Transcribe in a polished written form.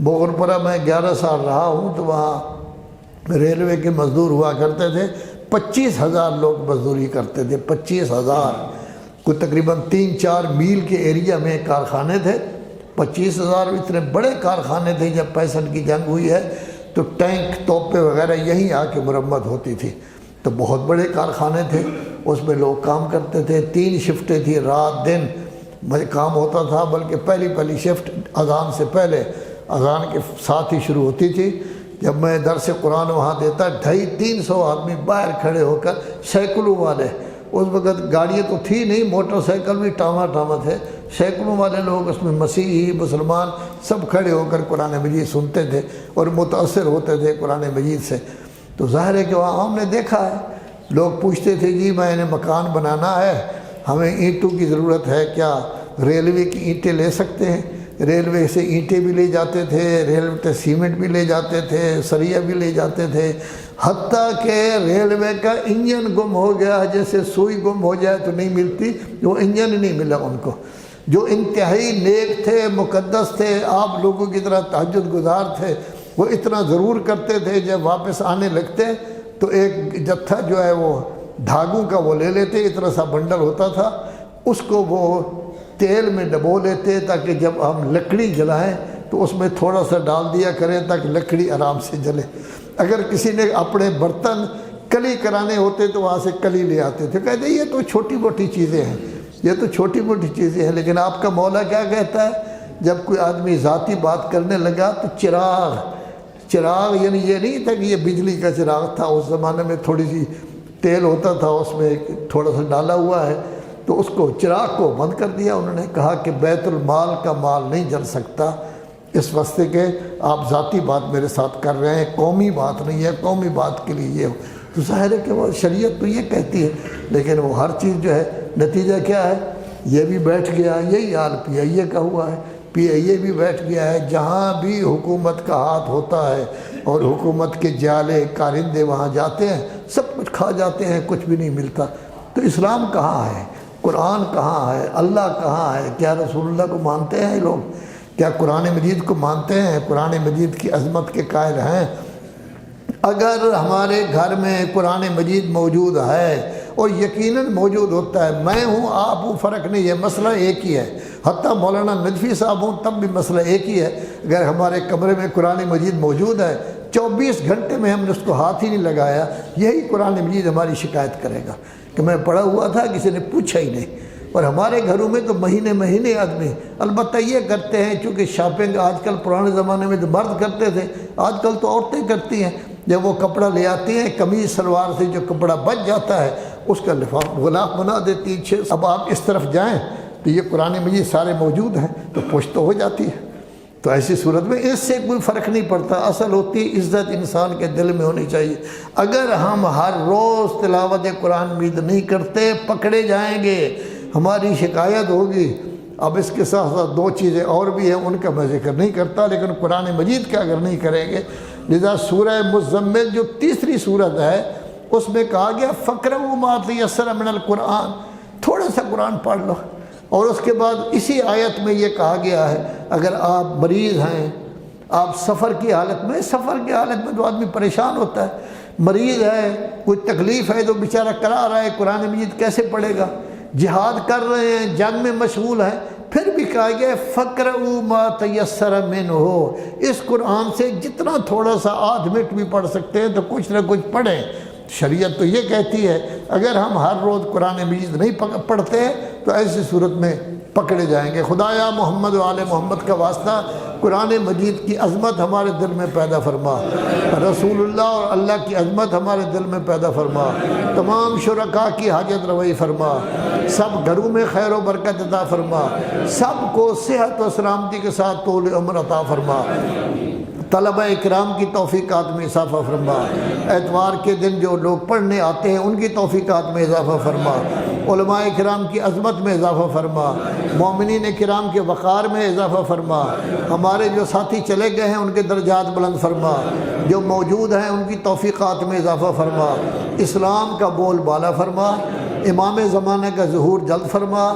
بغرپورہ میں 11 سال رہا ہوں، تو وہاں ریلوے کے مزدور ہوا کرتے تھے، 25,000 لوگ مزدوری کرتے تھے، 25,000، کوئی تقریباً 3-4 میل کے ایریا میں کارخانے تھے، 25,000 اتنے بڑے کارخانے تھے۔ جب 65 کی جنگ ہوئی ہے تو ٹینک توپے وغیرہ یہیں آ کے مرمت ہوتی تھی، تو بہت بڑے کارخانے تھے، اس میں لوگ کام کرتے تھے، 3 شفٹیں تھی، رات دن کام ہوتا تھا، بلکہ پہلی شفٹ اذان سے پہلے، اذان کے ساتھ ہی شروع ہوتی تھی۔ جب میں درس قرآن وہاں دیتا، 250-300 آدمی باہر کھڑے ہو کر، سینکڑوں والے، اس وقت گاڑیاں تو تھی نہیں، موٹر سائیکل بھی ٹاما تھے، سینکڑوں والے لوگ اس میں مسیحی مسلمان سب کھڑے ہو کر قرآن مجید سنتے تھے اور متاثر ہوتے تھے قرآن مجید سے۔ تو ظاہر ہے کہ وہاں ہم نے دیکھا ہے، لوگ پوچھتے تھے جی میں نے مکان بنانا ہے، ہمیں اینٹوں کی ضرورت ہے، کیا ریلوے کی اینٹیں لے سکتے ہیں؟ ریلوے سے اینٹیں بھی لے جاتے تھے، ریلوے سے سیمنٹ بھی لے جاتے تھے، سریا بھی لے جاتے تھے، حتیٰ کہ ریلوے کا انجن گم ہو گیا، جیسے سوئی گم ہو جائے تو نہیں ملتی، وہ انجن ہی نہیں ملا ان کو۔ جو انتہائی نیک تھے، مقدس تھے، آپ لوگوں کی طرح تہجد گزار تھے، وہ اتنا ضرور کرتے تھے جب واپس آنے لگتے تو ایک جتھا جو ہے وہ دھاگوں کا وہ لے لیتے، اتنا سا بنڈل ہوتا تھا، اس کو وہ تیل میں ڈبو لیتے تاکہ جب ہم لکڑی جلائیں تو اس میں تھوڑا سا ڈال دیا کریں تاکہ لکڑی آرام سے جلے۔ اگر کسی نے اپنے برتن کلی کرانے ہوتے تو وہاں سے کلی لے آتے تھے، کہتے یہ تو چھوٹی موٹی چیزیں ہیں، یہ تو چھوٹی موٹی چیزیں ہیں، لیکن آپ کا مولا کیا کہتا ہے؟ جب کوئی آدمی ذاتی بات کرنے لگا تو چراغ یعنی یہ نہیں تھا کہ یہ بجلی کا چراغ تھا، اس زمانے میں تھوڑی سی تیل ہوتا تھا، اس میں تھوڑا سا ڈالا ہوا ہے، تو اس کو چراغ کو بند کر دیا۔ انہوں نے کہا کہ بیت المال کا مال نہیں جل سکتا، اس واسطے کہ آپ ذاتی بات میرے ساتھ کر رہے ہیں، قومی بات نہیں ہے، قومی بات کے لیے یہ ہو۔ تو ظاہر ہے کہ وہ شریعت تو یہ کہتی ہے، لیکن وہ ہر چیز جو ہے نتیجہ کیا ہے؟ یہ بھی بیٹھ گیا، یہی حال پی آئی اے کا ہوا ہے، پی آئی اے بھی بیٹھ گیا ہے، جہاں بھی حکومت کا ہاتھ ہوتا ہے اور حکومت کے جالے کارندے وہاں جاتے ہیں، سب کچھ کھا جاتے ہیں، کچھ بھی نہیں ملتا۔ تو اسلام کہاں ہے؟ قرآن کہاں ہے؟ اللہ کہاں ہے؟ کیا رسول اللہ کو مانتے ہیں لوگ؟ کیا قرآن مجید کو مانتے ہیں؟ قرآن مجید کی عظمت کے قائل ہیں؟ اگر ہمارے گھر میں قرآن مجید موجود ہے، اور یقیناً موجود ہوتا ہے، میں ہوں آپ ہوں فرق نہیں ہے، مسئلہ ایک ہی ہے، حتیٰ مولانا ندوی صاحب ہوں تب بھی مسئلہ ایک ہی ہے۔ اگر ہمارے کمرے میں قرآن مجید موجود ہے، 24 گھنٹے میں ہم نے اس کو ہاتھ ہی نہیں لگایا، یہی قرآن مجید ہماری شکایت کرے گا کہ میں پڑھا ہوا تھا، کسی نے پوچھا ہی نہیں۔ اور ہمارے گھروں میں تو مہینے آدمی البتہ یہ کرتے ہیں، چونکہ شاپنگ آج کل، پرانے زمانے میں جو مرد کرتے تھے، آج کل تو عورتیں کرتی ہیں۔ جب وہ کپڑا لے آتی ہیں، قمیض شلوار سے جو کپڑا بچ جاتا ہے اس کا غلاف بنا دیتی ہیں۔ اب آپ اس طرف جائیں تو یہ قرآن مجید سارے موجود ہیں، تو پوچھ تو ہو جاتی ہے۔ تو ایسی صورت میں اس سے کوئی فرق نہیں پڑتا، اصل ہوتی ہے عزت انسان کے دل میں ہونی چاہیے۔ اگر ہم ہر روز تلاوت قرآن مجید نہیں کرتے، پکڑے جائیں گے، ہماری شکایت ہوگی۔ اب اس کے ساتھ ساتھ 2 چیزیں اور بھی ہیں، ان کا میں ذکر نہیں کرتا، لیکن قرآن مجید کا اگر نہیں کریں گے، لذا سورہ مزمل جو تیسری سورت ہے اس میں کہا گیا فَقْرَؤُوا مَا تَيَسَّرَ مِنَ الْقُرْآنِ، تھوڑا سا قرآن پڑھ لو۔ اور اس کے بعد اسی آیت میں یہ کہا گیا ہے اگر آپ مریض ہیں، آپ سفر کی حالت میں تو آدمی پریشان ہوتا ہے، مریض ہے، کوئی تکلیف ہے تو بیچارہ کرا رہا ہے، قرآن مجید کیسے پڑھے گا؟ جہاد کر رہے ہیں، جنگ میں مشغول ہیں، پھر بھی کہا گیا فَقْرَؤُوا مَا تَيَسَّرَ مِنْهُ، اس قرآن سے جتنا تھوڑا سا آدھ منٹ بھی پڑھ سکتے ہیں تو کچھ نہ کچھ پڑھیں۔ شریعت تو یہ کہتی ہے اگر ہم ہر روز قرآن مجید نہیں پڑھتے تو ایسی صورت میں پکڑے جائیں گے۔ خدایا محمد و آل محمد کا واسطہ قرآن مجید کی عظمت ہمارے دل میں پیدا فرما، رسول اللہ اور اللہ کی عظمت ہمارے دل میں پیدا فرما، تمام شرکاء کی حاجت روائی فرما، سب گھروں میں خیر و برکت عطا فرما، سب کو صحت و سلامتی کے ساتھ طول عمر عطا فرما، طلبہ اکرام کی توفیقات میں اضافہ فرما، اتوار کے دن جو لوگ پڑھنے آتے ہیں ان کی توفیقات میں اضافہ فرما، علماء کرام کی عظمت میں اضافہ فرما، مومنین کرام کے وقار میں اضافہ فرما، ہمارے جو ساتھی چلے گئے ہیں ان کے درجات بلند فرما، جو موجود ہیں ان کی توفیقات میں اضافہ فرما، اسلام کا بول بالا فرما، امام زمانہ کا ظہور جلد فرما۔